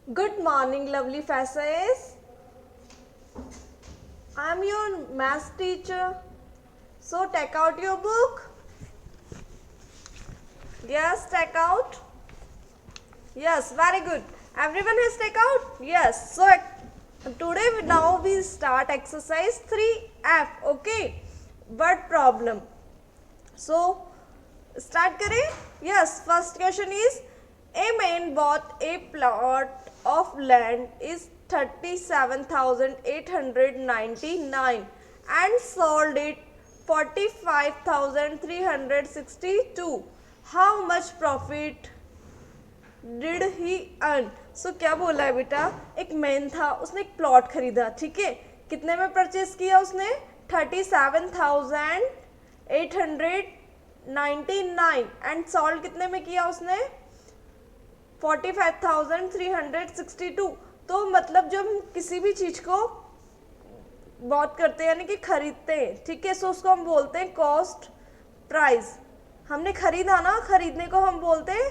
Good morning, lovely faces. I am your math teacher. So take out your book. Yes, take out. Yes, very good. Everyone has take out? Yes. So today now we start exercise 3F. Okay. Word problem. So start करें. Yes. First question is a man bought a plot of land is 37,899 and sold it 45,362. How much profit did he earn? So क्या बोला है बेटा, एक man था, उसने एक plot खरीदा, ठीक है, कितने में परचेस किया उसने? 37,899 एंड सॉल्ड कितने में किया उसने? 45,362। तो मतलब जब हम किसी भी चीज को बॉट करते हैं यानी कि खरीदते हैं, ठीक है, सो उसको हम बोलते हैं कॉस्ट प्राइस। हमने खरीदा ना, खरीदने को हम बोलते हैं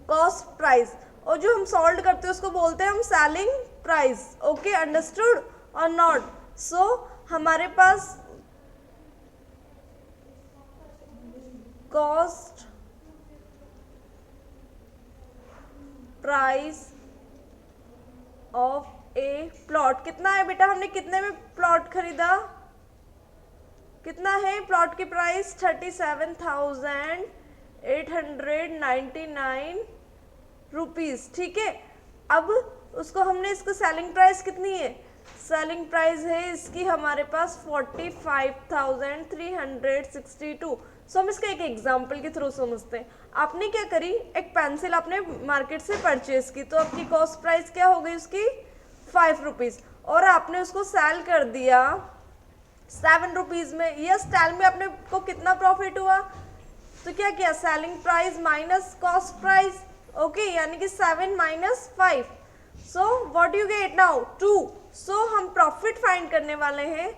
कॉस्ट प्राइस, और जो हम सॉल्व करते हैं उसको बोलते हैं हम selling price. Okay, understood or not? So हमारे पास cost price of a plot कितना है बेटा? हमने कितने में प्लॉट खरीदा? कितना है प्लॉट की प्राइस? 37,899 रुपीज, ठीक है। अब उसको हमने, इसको सेलिंग प्राइस कितनी है? सेलिंग प्राइस है इसकी हमारे पास 45,362। सो हम इसका एक एग्जांपल के थ्रू समझते हैं। आपने क्या करी, एक पेंसिल आपने मार्केट से परचेज की, तो आपकी कॉस्ट प्राइस क्या हो गई उसकी? 5 रुपीज, और आपने उसको सेल कर दिया 7 रुपीज में। यस, सेल में आपने को कितना प्रॉफिट हुआ? तो क्या किया, selling price minus cost price. Okay, यानी कि 7 minus 5, so what you get now? 2। So हम प्रॉफिट फाइंड करने वाले हैं।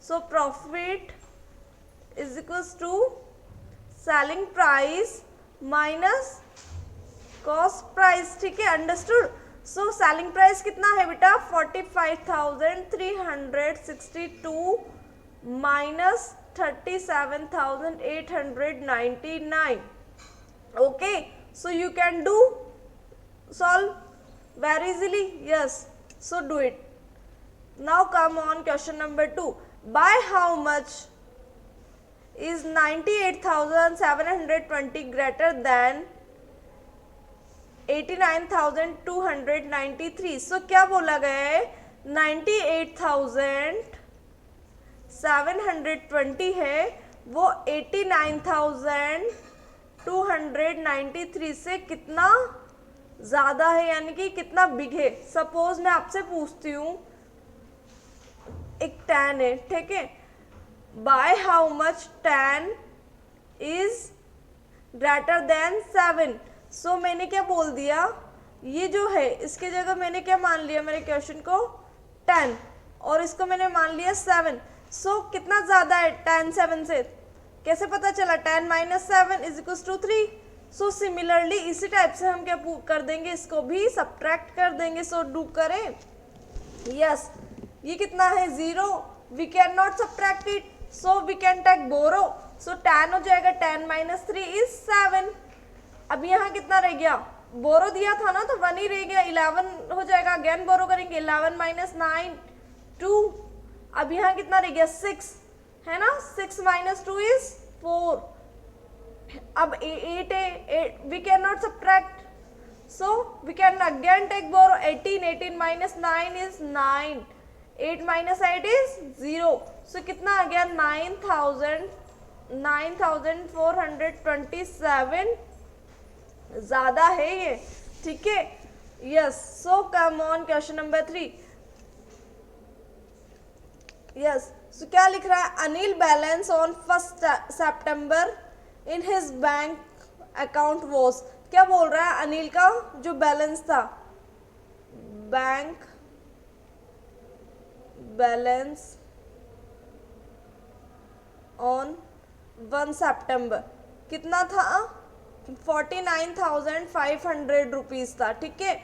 So profit is equals to selling price minus cost price, ठीक है, अंडरस्टूड। सो सेलिंग प्राइस कितना है बेटा? 45,362 minus 37,899. Okay, so you can do solve very easily. Yes, so do it. Now come on question number 2. By how much is 98,720 greater than 89,293? So क्या बोला गया है? 98,720 है, वो 89,293 से कितना ज्यादा है, यानी कि कितना बिग है। सपोज मैं आपसे पूछती हूँ, एक 10 है, ठीक है, by how much 10 is greater than 7? सो मैंने क्या बोल दिया, ये जो है इसके जगह मैंने क्या मान लिया, मेरे क्वेश्चन को 10, और इसको मैंने मान लिया 7। सो कितना ज्यादा है 10 7 से? कैसे पता चला? 10 minus 7 is equal to 3। So similarly इसी टाइप से हम क्या कर देंगे, इसको भी सब्ट्रैक्ट कर देंगे। सो डू करें। यस, ये कितना है? 0। We can not subtract it, so we can take borrow. So 10 हो जाएगा, 10 माइनस 3 इज 7। अब यहाँ कितना रह गया? बोरो दिया था ना, तो 1 ही रह गया, 11 हो जाएगा। अगेन बोरो करेंगे, 11 माइनस 9 2। अब यहाँ कितना रह गया? 6 है ना, 6 माइनस 2 इज 4। अब 8 है, we can not subtract, so we can again take borrow. 18 minus 9 is 9, 8 minus 8 is 0। सो कितना आ गया? 9,427 ज्यादा है ये, ठीक है। Yes, so come on question number 3। Yes, so क्या लिख रहा है? Anil balance on 1 September in his bank account was. क्या बोल रहा है? अनिल का जो बैलेंस था, बैंक बैलेंस ऑन 1 सितंबर कितना था? 49,500 रुपीज था, ठीक है।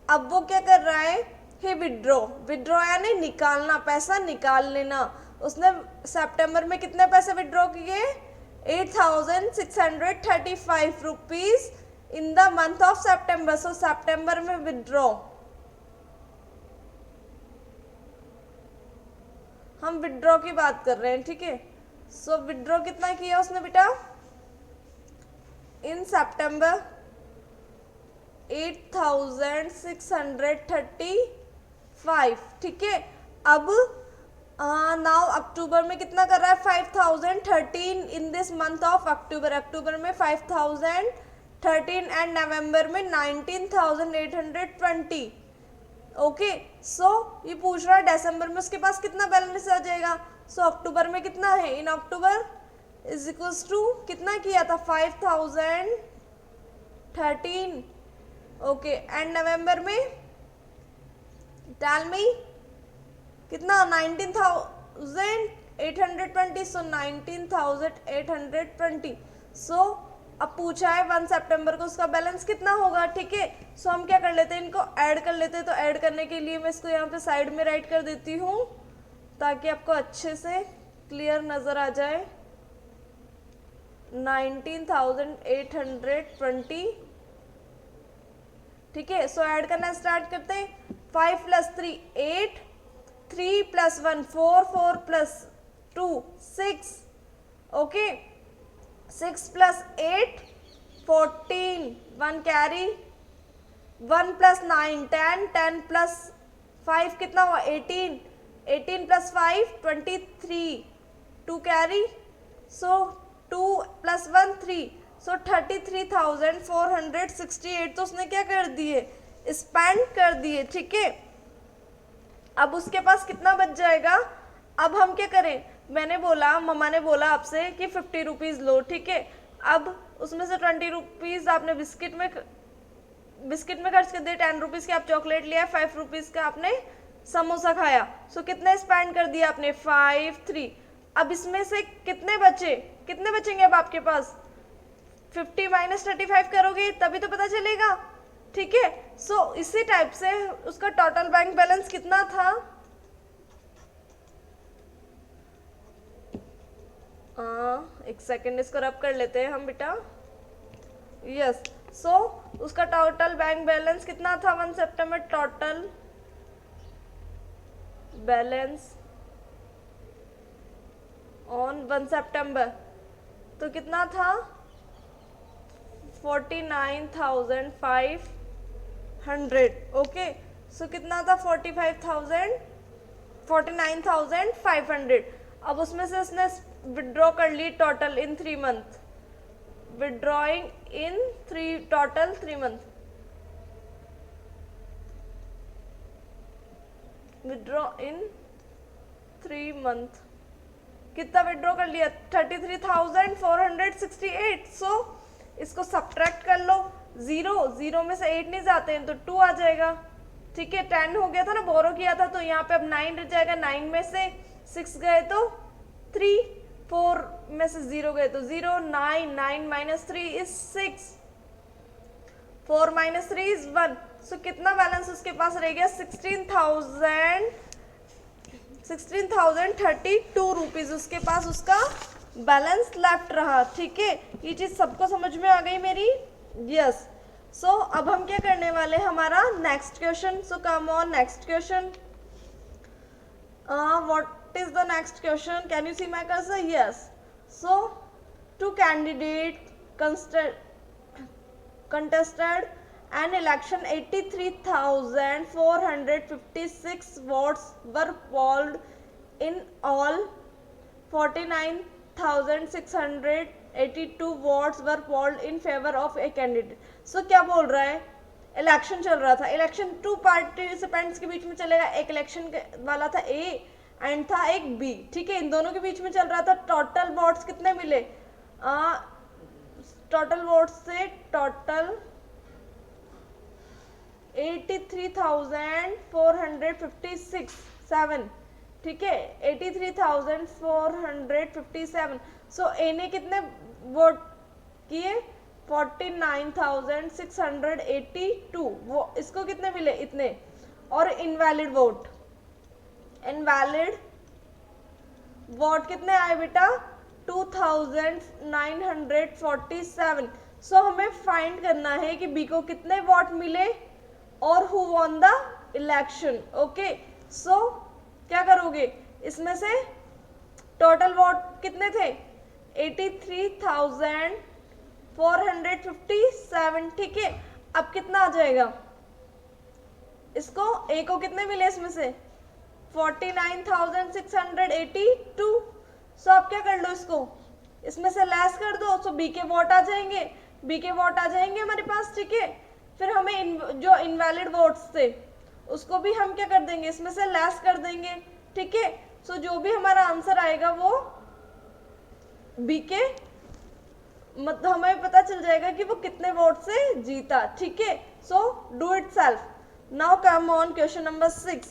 अब वो क्या कर रहा है, ही विड्रॉ, विड्रॉ यानी निकालना, पैसा निकाल लेना। उसने सितंबर में कितने पैसे विड्रॉ किए, 8,635 rupees in the month of September. So सितंबर में विड्रॉ, हम विड्रॉ की बात कर रहे हैं, ठीक है। सो विड्रॉ कितना किया उसने बेटा, इन सितंबर 8,635, ठीक है। अब नाउ अक्टूबर में कितना कर रहा है, 5,013 in this month of October, अक्टूबर में 5,013 एंड नवंबर में 19,820। ओके, सो ये पूछ रहा है दिसंबर में उसके पास कितना बैलेंस आ जाएगा। सो अक्टूबर में कितना है, इन अक्टूबर इज इक्वल्स टू कितना किया था, 5,013, ओके। एंड नवंबर में टेल मी कितना, 19,820, सो 19,820। सो अब पूछा है 1 सितंबर को उसका बैलेंस कितना होगा, ठीक है। सो हम क्या कर लेते हैं, इनको ऐड कर लेते हैं। तो ऐड करने के लिए मैं इसको यहाँ पे साइड में राइट कर देती हूँ ताकि आपको अच्छे से क्लियर नजर आ जाए। 19,820, ठीक है। सो ऐड करना स्टार्ट करते हैं। 5 + 3 8, 3 + 1 4, 4 + 2 6, ओके। 6 + 8 14, 1 कैरी, 1 + 9 10, 10 + 5 कितना हुआ, 18, 18 + 5 23, 2 कैरी, सो 2 + 1 3, सो 33,468 तो उसने क्या कर दिए, स्पेंड कर दिए, ठीक है। अब उसके पास कितना बच जाएगा, अब हम क्या करें, मैंने बोला, मम्मा ने बोला आपसे कि 50 रुपीज़ लो, ठीक है। अब उसमें से 20 रुपीज़ आपने बिस्किट में खर्च कर दिए, 10 रुपीज़ की आप चॉकलेट लिया, 5 रुपीज़ का आपने समोसा खाया। सो कितने स्पेंड कर दिया आपने, 5 3। अब इसमें से कितने बचेंगे अब आपके पास, 50 - 35 करोगे तभी तो पता चलेगा, ठीक है। सो इसी टाइप से उसका टोटल बैंक बैलेंस कितना था, एक सेकेंड इसको रब कर लेते हैं हम बेटा, यस। सो उसका टोटल बैंक बैलेंस कितना था 1 सितंबर, टोटल बैलेंस ऑन 1 सितंबर तो कितना था, 49,500, ओके। सो कितना था, 49,500। अब उसमें से उसने विड्रॉ कर ली total in 3 month, withdrawing in total 3 month, withdraw in 3 month कितना विड्रॉ कर लिया, 33,468। सो इसको सब्ट्रैक्ट कर लो, 0 में से 8 नहीं जाते हैं तो 2 आ जाएगा, ठीक है। 10 हो गया था ना, बोरो किया था, तो यहाँ पे अब 9 रह जाएगा, 9 में से 6 गए तो 3, 4 में से 0 गए तो 0, 9 9 - 3 इज 6, 4 - 3 इज 1। सो कितना बैलेंस उसके पास रह गया, 16,032 रुपीज उसके पास उसका बैलेंस लेफ्ट रहा, ठीक है। ये चीज सबको समझ में आ गई मेरी, यस। सो अब हम क्या करने वाले, हमारा next question. So come on next question, what is the next question, can you see my cursor, yes. So 2 candidates contested an election, 83,456 votes were polled in all, 49,682 votes were polled in favor of a candidate. So क्या बोल रहा है, election चल रहा था, election 2 participants के बीच में चलेगा, एक इलेक्शन वाला था ए एंड था एक बी, ठीक है। इन दोनों के बीच में चल रहा था। टोटल वोट्स कितने मिले, टोटल वोट्स से टोटल 83,457, ठीक है, 83,457। सो ए ने कितने वोट किए, 49,682, वो इसको कितने मिले, इतने। और इनवैलिड वोट, इनवैलिड वोट कितने आए बेटा, 2,947। सो हमें फाइंड करना है कि बी को कितने वोट मिले और who won the election. Okay, so क्या करोगे, इसमें से टोटल वोट कितने थे, 83,457, ठीक है। अब कितना आ जाएगा, इसको ए को कितने मिले इसमें से, 49,682। सो आप क्या कर लो, इसको इसमें से लेस कर दो, सो बी के वोट आ जाएंगे, बी के वोट आ जाएंगे हमारे पास, ठीक है। फिर हमें जो इनवैलिड वोट्स थे उसको भी हम क्या कर देंगे, इसमें से लेस कर देंगे, ठीक है। सो जो भी हमारा आंसर आएगा वो बी के, मतलब हमें पता चल जाएगा कि वो कितने वोट से जीता, ठीक है। So do it self. Now come on question number 6।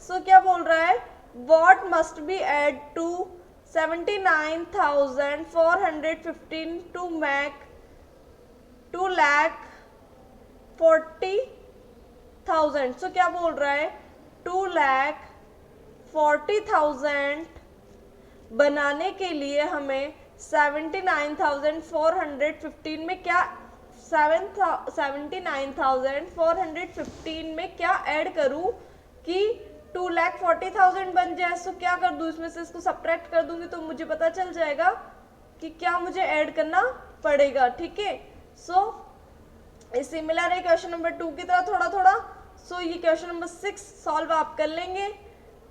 So क्या बोल रहा है, what must be add to 79,415 to make 2,40,000। So क्या बोल रहा है, 2,40,000 बनाने के लिए हमें 79,415 में क्या 79,415 में क्या ऐड करूं कि 2,40,000 बन जाए। सो क्या कर दूं, इसमें से इसको सब्ट्रैक्ट कर दूंगी तो मुझे पता चल जाएगा कि क्या मुझे ऐड करना पड़ेगा, ठीक है। सो सिमिलर है क्वेश्चन नंबर 2 की तरह थोड़ा थोड़ा। सो ये क्वेश्चन नंबर 6 सॉल्व आप कर लेंगे।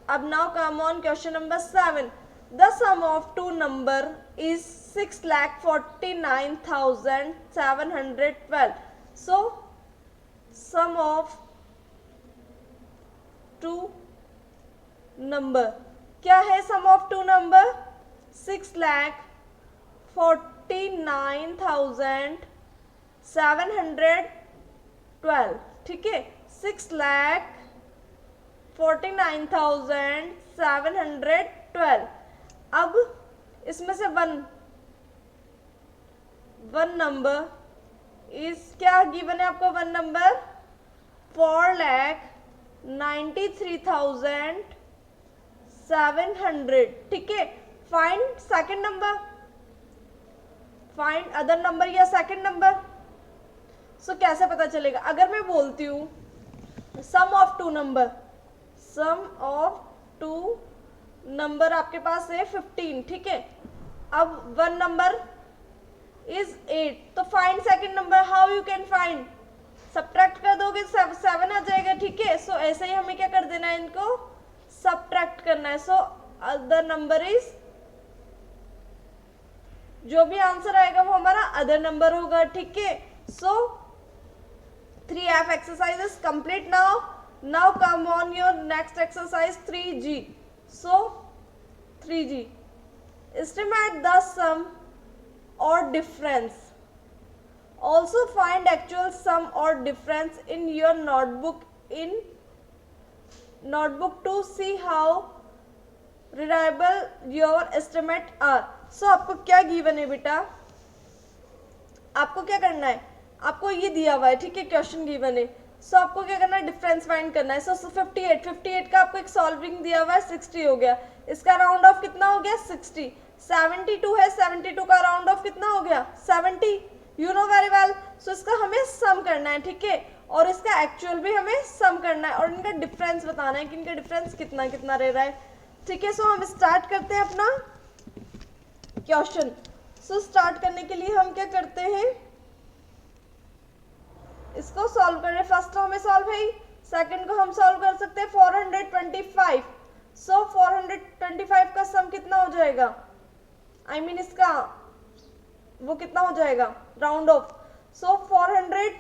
अब now come on question number 7। The sum of two number is 6,49,712. So sum of two number, क्या है sum of two number, 6,49,712, ठीक है, 6,49,712। अब इसमें से वन नंबर इज क्या गिवन है आपको, वन नंबर 4,93,700, ठीक है। Find second number, find other number या सेकंड नंबर। सो कैसे पता चलेगा, अगर मैं बोलती हूँ sum of two number, sum of two number आपके पास है 15, ठीक है। अब वन नंबर इज 8, तो find second number. How you can find, subtract कर दोगे 7 आ जाएगा, ठीक है। सो ऐसे ही हमें क्या कर देना है, इनको सब्ट्रैक्ट करना है। सो अदर नंबर इज, जो भी आंसर आएगा वो हमारा अदर नंबर होगा, ठीक है। सो 3F exercise is complete now. Now come on your next exercise 3G. So 3G, estimate the sum or difference. Also find actual sum or difference in your notebook to see how reliable your estimate are. So आपको क्या given है बेटा, आपको क्या करना है, आपको ये दिया हुआ है, ठीक है, क्वेश्चन गिवन है। सो आपको क्या करना है, डिफरेंस फाइंड करना है। सो 58 का आपको एक सॉल्विंग दिया हुआ है, 60 हो गया, इसका राउंड ऑफ कितना हो गया, 60। 72 है, 72 का राउंड ऑफ कितना हो गया, 70, यू नो वेरी वेल। सो इसका हमें सम करना है, ठीक है, और इसका एक्चुअल भी हमें सम करना है और इनका डिफरेंस बताना है कि इनका डिफरेंस कितना कितना रह रहा है, ठीक है। सो हम स्टार्ट करते हैं अपना क्वेश्चन। सो स्टार्ट करने के लिए हम क्या करते हैं, इसको सॉल्व करें। फर्स्ट तो हमें सॉल्व है, सेकंड को हम सॉल्व कर सकते हैं 425। सो 425 का सम कितना हो जाएगा, आई मीन इसका वो कितना हो जाएगा, राउंड ऑफ। सो 400,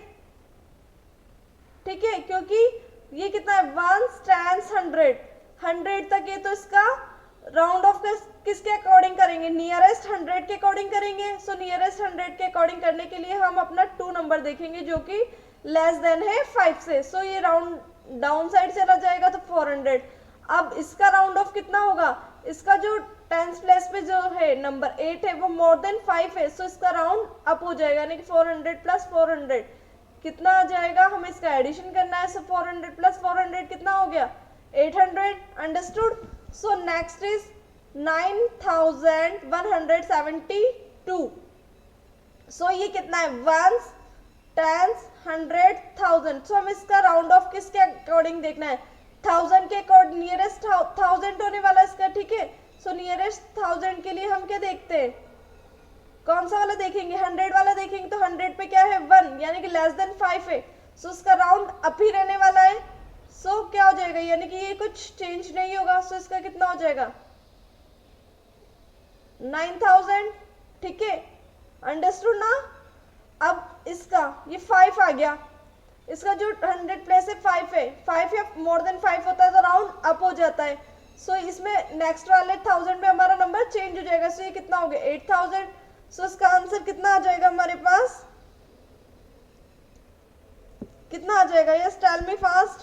ठीक है, क्योंकि ये कितना है, 1 10 100 तक है, तो इसका राउंड ऑफ किसके अकॉर्डिंग करेंगे, नियरेस्ट 100 के अकॉर्डिंग करेंगे। सो नियरेस्ट 100 के अकॉर्डिंग करने के लिए हम अपना 2 नंबर देखेंगे जो कि लेस देन है 5 से। सो ये राउंड डाउन साइड चला जाएगा तो 400। अब इसका राउंड ऑफ कितना होगा, इसका जो टेंथ प्लेस पे जो है नंबर 8 है वो मोर देन 5 है, सो इसका राउंड अप हो जाएगा, यानी कि 400 प्लस 400 कितना आ जाएगा, हमें इसका एडिशन करना है। सो 400 प्लस 400 कितना हो गया 800, अंडरस्टूड। So next is 9172। सो ये कितना है, वंस, टेंस, 100,000। सो हम इसका राउंड ऑफ किसके अकॉर्डिंग देखना है, 1000 के अकॉर्डिंग, नियरेस्ट 1000 होने वाला इसका, ठीक है। सो नियरेस्ट 1000 के लिए हम क्या देखते हैं, कौन सा वाला देखेंगे, 100 वाला देखेंगे। तो 100 पे क्या है 1, यानी कि लेस देन 5 है, सो इसका राउंड अप ही रहने वाला है। सो क्या हो जाएगा, यानी कि ये कुछ चेंज नहीं होगा। सो इसका कितना हो जाएगा 9000, ठीक है, अंडरस्टूड ना। अब इसका ये 5 आ गया, इसका जो 100 प्लेस है 5 है, 5 या मोर देन 5 होता है तो राउंड अप हो जाता है। सो इसमें नेक्स्ट वाले 1000 में हमारा नंबर चेंज हो जाएगा। सो ये कितना हो गया 8000। सो इसका आंसर कितना आ जाएगा हमारे पास, कितना आ जाएगा, yes tell me fast.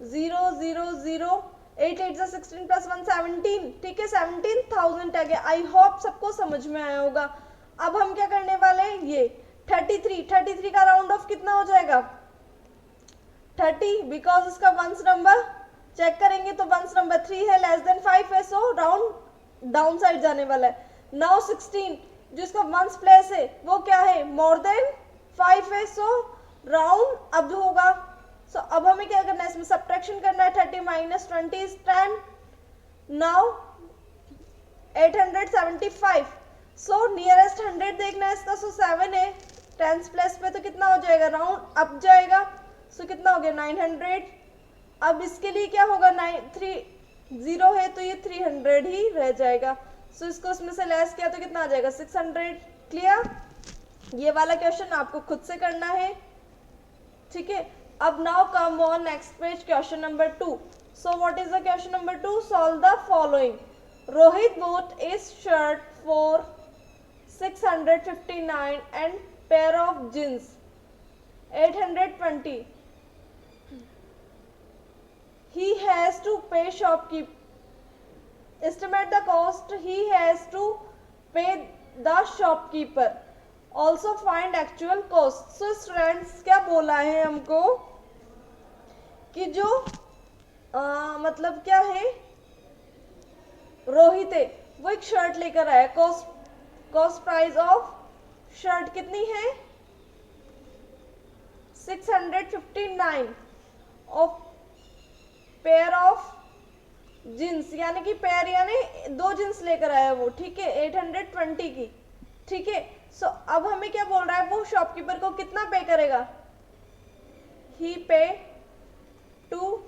0 0 0 8 8 16 plus 1 17, ठीक है, 17,000 आ गया। आई होप सबको समझ में आया होगा। अब हम क्या करने वाले हैं, ये 33 का राउंड ऑफ कितना हो जाएगा 30, बिकॉज इसका वंस नंबर चेक करेंगे तो वंस नंबर 3 है, लेस देन 5 है, सो राउंड डाउन साइड जाने वाला है। नाउ 16 जो इसका वंस प्लेस है वो क्या है, मोर देन 5 है, सो राउंड अब होगा। सो अब हमें क्या करना है, इसमें सब्ट्रैक्शन करना है। 30 minus 20 is 10। Now 875, so nearest 100 देखना है इसका। सो 7 है, 10 प्लस पे तो कितना हो जाएगा, राउंड अप जाएगा। सो कितना हो गया 900। अब इसके लिए क्या होगा, 0 है तो ये 300 ही रह जाएगा। सो इसको उसमें से लेस किया तो कितना आ जाएगा 600। क्लियर, ये वाला क्वेश्चन आपको खुद से करना है, ठीक है। अब now come on next page, question number 2। So what is the question number 2, solve the following. Rohit bought a shirt for 659 and pair of jeans 820. He has to pay shopkeeper. Estimate the cost he has to pay the shopkeeper. Also find actual cost. So students क्या बोला है हमको कि जो मतलब क्या है, रोहित है वो एक शर्ट लेकर आया, कॉस्ट प्राइस ऑफ शर्ट कितनी है 659 ऑफ पेयर ऑफ जींस, यानी कि पेयर यानी 2 जींस लेकर आया वो, ठीक है, 820 की, ठीक है। सो अब हमें क्या बोल रहा है, वो शॉपकीपर को कितना पे करेगा, ही पे टू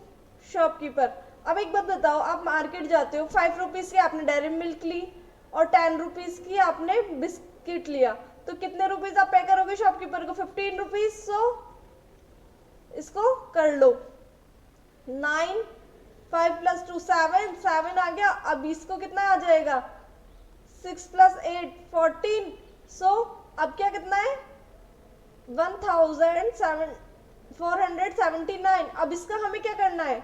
शॉपकीपर। अब एक बात बताओ, आप मार्केट जाते हो, 5 रुपीज़ की आपने डेयरी मिल्क ली और 10 रुपीज़ की आपने बिस्किट लिया, तो कितने रुपीज़ आप पे करोगे शॉपकीपर को, 15 रुपीज़। सो इसको कर लो, 9 5 प्लस 2 7 आ गया। अब इसको कितना आ जाएगा 6 प्लस 8 14। सो अब क्या कितना है 1479। अब इसका हमें क्या करना है,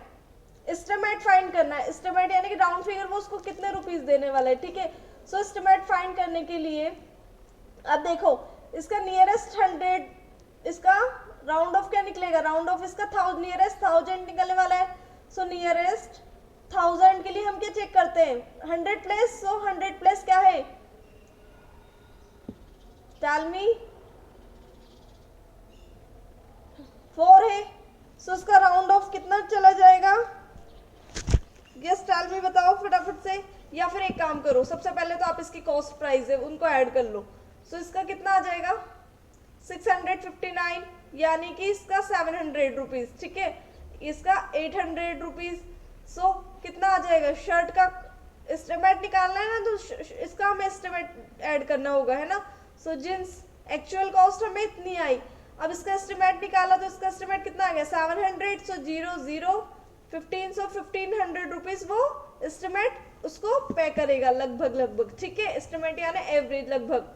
एस्टिमेट फाइंड करना है। एस्टिमेट यानी कि राउंड फिगर, वो उसको कितने रुपीस देने वाला है, ठीक है। सो एस्टिमेट फाइंड करने के लिए अब देखो इसका नियरेस्ट 100, इसका राउंड ऑफ क्या निकलेगा, राउंड ऑफ इसका नियरेस्ट 1000 निकलने वाला है। सो नियरेस्ट 1000 के लिए हम क्या चेक करते हैं 100 प्लस। सो 100 प्लस क्या है, टेल मी, 4 है। सो इसका राउंड ऑफ कितना चला जाएगा, गेस टेल मी, बताओ फटाफट से। या फिर एक काम करो, सबसे पहले तो आप इसकी कॉस्ट प्राइस है उनको ऐड कर लो। सो इसका कितना आ जाएगा 659, यानी कि इसका 700 रुपीज़, ठीक है, इसका 800 रुपीज़। सो कितना आ जाएगा, शर्ट का एस्टिमेट निकालना है ना, तो इसका हमें एस्टिमेट ऐड करना होगा, है ना। सो जींस एक्चुअल कॉस्ट हमें इतनी आई, अब इसका एस्टिमेट निकाला तो इसका एस्टिमेट कितना आ गया 700। सो 0 0 15, सो 1500 रुपीज़ वो एस्टिमेट उसको पे करेगा लगभग, ठीक है। एस्टिमेट यानी एवरेज लगभग।